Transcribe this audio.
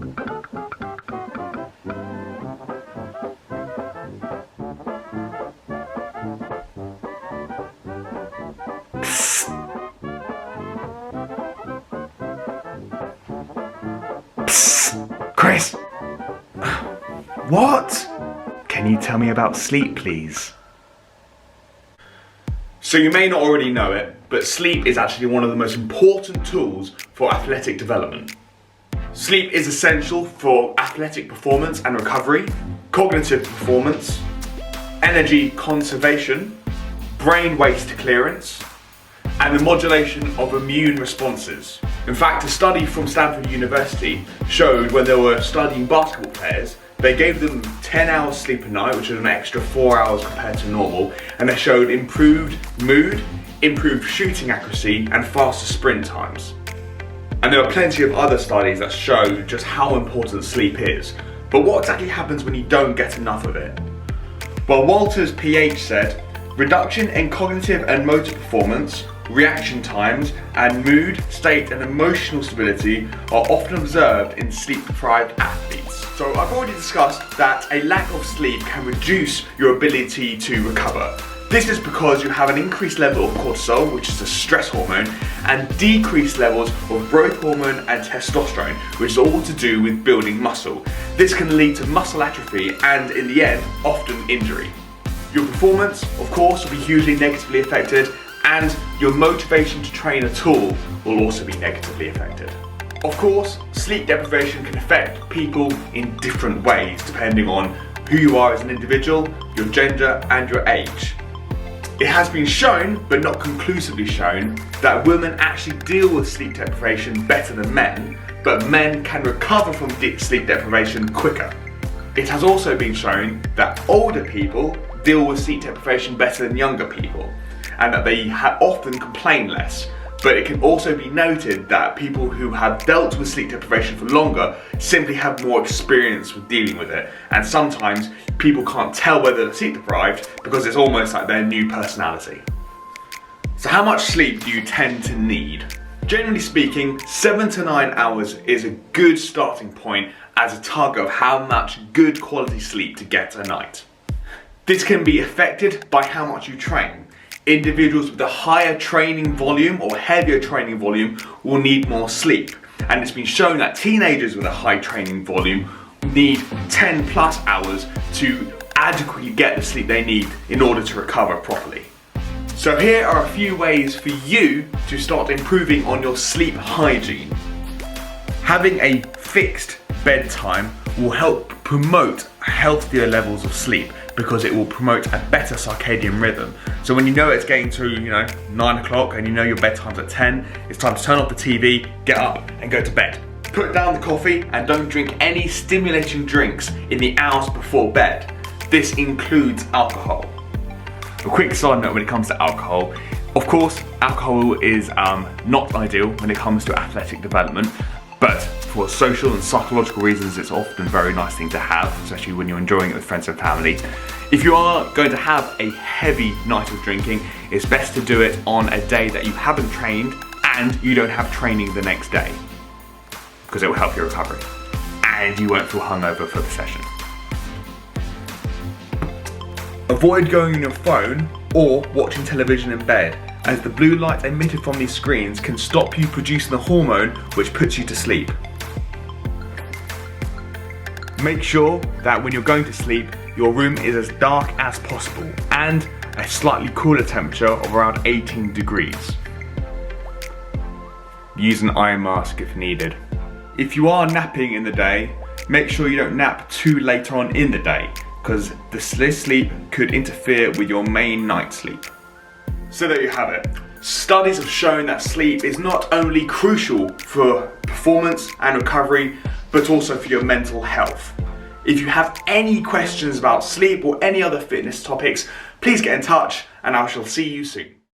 Psst. Chris! What? Can you tell me about sleep, please? So you may not already know it, but sleep is actually one of the most important tools for athletic development. Sleep is essential for athletic performance and recovery, cognitive performance, energy conservation, brain waste clearance, and the modulation of immune responses. In fact, a study from Stanford University showed when they were studying basketball players, they gave them 10 hours sleep a night, which is an extra 4 hours compared to normal, and they showed improved mood, improved shooting accuracy, and faster sprint times. And there are plenty of other studies that show just how important sleep is. But what exactly happens when you don't get enough of it? Well, Walters PH said, reduction in cognitive and motor performance, reaction times, and mood, state, and emotional stability are often observed in sleep-deprived athletes. So I've already discussed that a lack of sleep can reduce your ability to recover. This is because you have an increased level of cortisol, which is a stress hormone, and decreased levels of growth hormone and testosterone, which is all to do with building muscle. This can lead to muscle atrophy and, in the end, often injury. Your performance, of course, will be hugely negatively affected, and your motivation to train at all will also be negatively affected. Of course, sleep deprivation can affect people in different ways depending on who you are as an individual, your gender, and your age. It has been shown, but not conclusively shown, that women actually deal with sleep deprivation better than men, but men can recover from sleep deprivation quicker. It has also been shown that older people deal with sleep deprivation better than younger people, and that they often complain less. But it can also be noted that people who have dealt with sleep deprivation for longer simply have more experience with dealing with it. And sometimes people can't tell whether they're sleep deprived because it's almost like their new personality. So how much sleep do you tend to need? Generally speaking, 7 to 9 hours is a good starting point as a target of how much good quality sleep to get a night. This can be affected by how much you train. Individuals with a higher training volume or heavier training volume will need more sleep. And it's been shown that teenagers with a high training volume need 10 plus hours to adequately get the sleep they need in order to recover properly. So here are a few ways for you to start improving on your sleep hygiene. Having a fixed bedtime will help promote healthier levels of sleep because it will promote a better circadian rhythm. So when you know it's getting to 9 o'clock and you know your bedtime's at 10, it's time to turn off the TV, get up and go to bed. Put down the coffee and don't drink any stimulating drinks in the hours before bed. This includes alcohol. A quick side note when it comes to alcohol. Of course, alcohol is not ideal when it comes to athletic development, but for social and psychological reasons, it's often a very nice thing to have, especially when you're enjoying it with friends and family. If you are going to have a heavy night of drinking, it's best to do it on a day that you haven't trained and you don't have training the next day, because it will help your recovery and you won't feel hungover for the session. Avoid going on your phone or watching television in bed, as the blue light emitted from these screens can stop you producing the hormone which puts you to sleep. Make sure that when you're going to sleep, your room is as dark as possible and a slightly cooler temperature of around 18 degrees. Use an eye mask if needed. If you are napping in the day, make sure you don't nap too late on in the day, because this sleep could interfere with your main night sleep. So there you have it. Studies have shown that sleep is not only crucial for performance and recovery, but also for your mental health. If you have any questions about sleep or any other fitness topics, please get in touch and I shall see you soon.